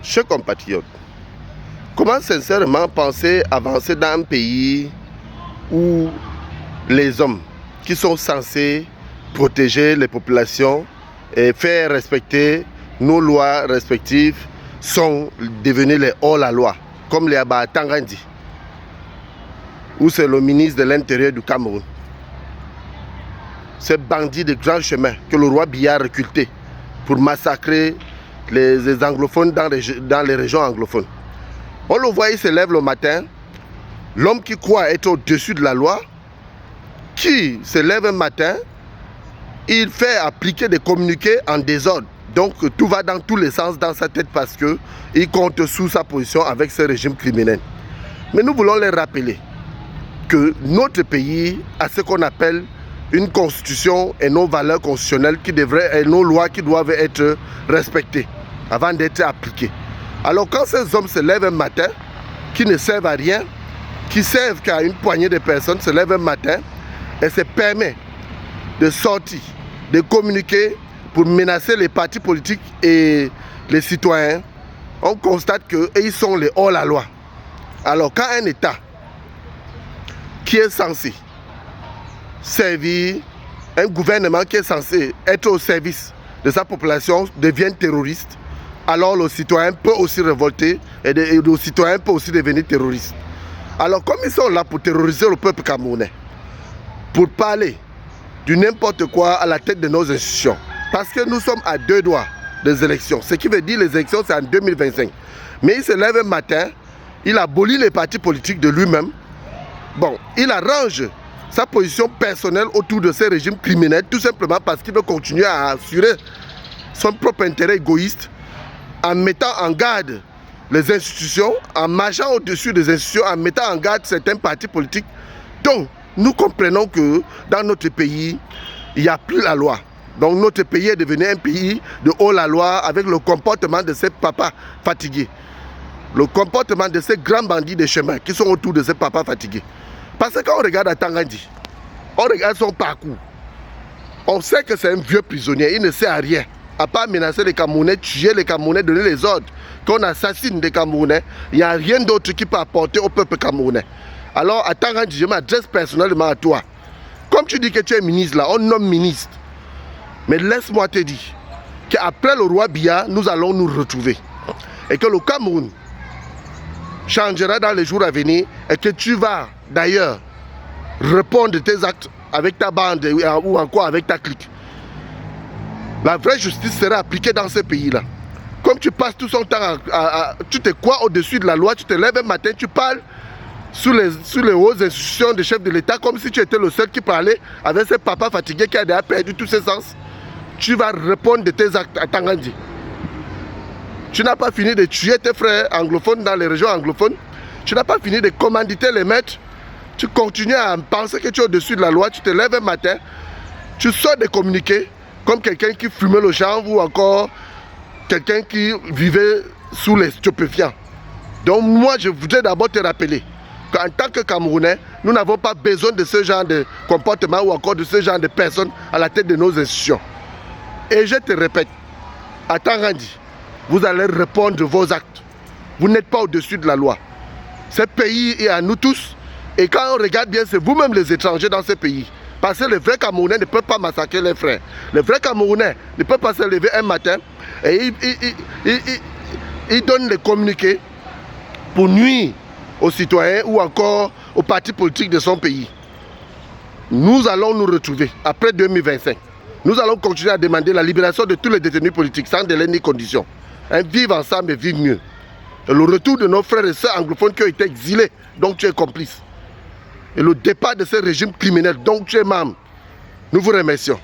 Chers compatriotes, comment sincèrement penser avancer dans un pays où les hommes qui sont censés protéger les populations et faire respecter nos lois respectives sont devenus les hors-la-loi, comme les Aba Tangandi, où c'est le ministre de l'Intérieur du Cameroun. Ces bandits de grand chemin que le roi Biya a recruté pour massacrer les anglophones dans les régions anglophones. On le voit, il se lève le matin, l'homme qui croit être au-dessus de la loi, qui se lève un matin, il fait appliquer des communiqués en désordre. Donc tout va dans tous les sens dans sa tête parce qu'il compte sous sa position avec ce régime criminel. Mais nous voulons les rappeler que notre pays a ce qu'on appelle une constitution et nos valeurs constitutionnelles et nos lois qui doivent être respectées avant d'être appliquées. Alors quand ces hommes se lèvent un matin, qui ne servent à rien, qui servent qu'à une poignée de personnes, se lèvent un matin et se permet de sortir, de communiquer pour menacer les partis politiques et les citoyens, on constate qu'ils sont les hors-la-loi. Alors quand un État qui est censé servir, un gouvernement qui est censé être au service de sa population devient terroriste, alors le citoyen peut aussi révolter et le citoyen peut aussi devenir terroriste. Alors comme ils sont là pour terroriser le peuple camerounais, pour parler du n'importe quoi à la tête de nos institutions, parce que nous sommes à 2 doigts des élections, ce qui veut dire les élections c'est en 2025. Mais il se lève un matin, il abolit les partis politiques de lui-même, bon, il arrange sa position personnelle autour de ces régimes criminels, tout simplement parce qu'il veut continuer à assurer son propre intérêt égoïste en mettant en garde les institutions, en marchant au-dessus des institutions, en mettant en garde certains partis politiques. Donc, nous comprenons que dans notre pays, il n'y a plus la loi. Donc, notre pays est devenu un pays de haut-la-loi avec le comportement de ces papas fatigués. Le comportement de ces grands bandits de chemin qui sont autour de ces papas fatigués. Parce que quand on regarde à Tangandi, on regarde son parcours, on sait que c'est un vieux prisonnier, il ne sert à rien. À part menacer les Camerounais, tuer les Camerounais, donner les ordres, qu'on assassine des Camerounais, il n'y a rien d'autre qui peut apporter au peuple camerounais. Alors, à Tangandi, je m'adresse personnellement à toi. Comme tu dis que tu es ministre là, on nomme ministre. Mais laisse-moi te dire qu'après le roi Biya, nous allons nous retrouver. Et que le Cameroun changera dans les jours à venir et que tu vas d'ailleurs répondre de tes actes avec ta bande ou encore avec ta clique. La vraie justice sera appliquée dans ce pays-là. Comme tu passes tout son temps tu te crois au-dessus de la loi, tu te lèves un matin, tu parles sous les hautes institutions des chefs de l'État comme si tu étais le seul qui parlait avec ce papa fatigué qui a déjà perdu tous ses sens. Tu vas répondre de tes actes à Tangandi. Tu n'as pas fini de tuer tes frères anglophones dans les régions anglophones. Tu n'as pas fini de commanditer les maîtres. Tu continues à penser que tu es au-dessus de la loi. Tu te lèves un matin, tu sors de communiquer comme quelqu'un qui fumait le chanvre ou encore quelqu'un qui vivait sous les stupéfiants. Donc moi, je voudrais d'abord te rappeler qu'en tant que Camerounais, nous n'avons pas besoin de ce genre de comportement ou encore de ce genre de personnes à la tête de nos institutions. Et je te répète, à Tangandi, vous allez répondre de vos actes. Vous n'êtes pas au-dessus de la loi. Ce pays est à nous tous. Et quand on regarde bien, c'est vous-même les étrangers dans ce pays. Parce que les vrais Camerounais ne peuvent pas massacrer les frères. Les vrais Camerounais ne peuvent pas se lever un matin et ils donnent les communiqués pour nuire aux citoyens ou encore aux partis politiques de son pays. Nous allons nous retrouver après 2025. Nous allons continuer à demander la libération de tous les détenus politiques sans délai ni condition. Vivre ensemble et vivre mieux. Et le retour de nos frères et sœurs anglophones qui ont été exilés, dont tu es complice. Et le départ de ce régime criminel dont tu es membre. Nous vous remercions.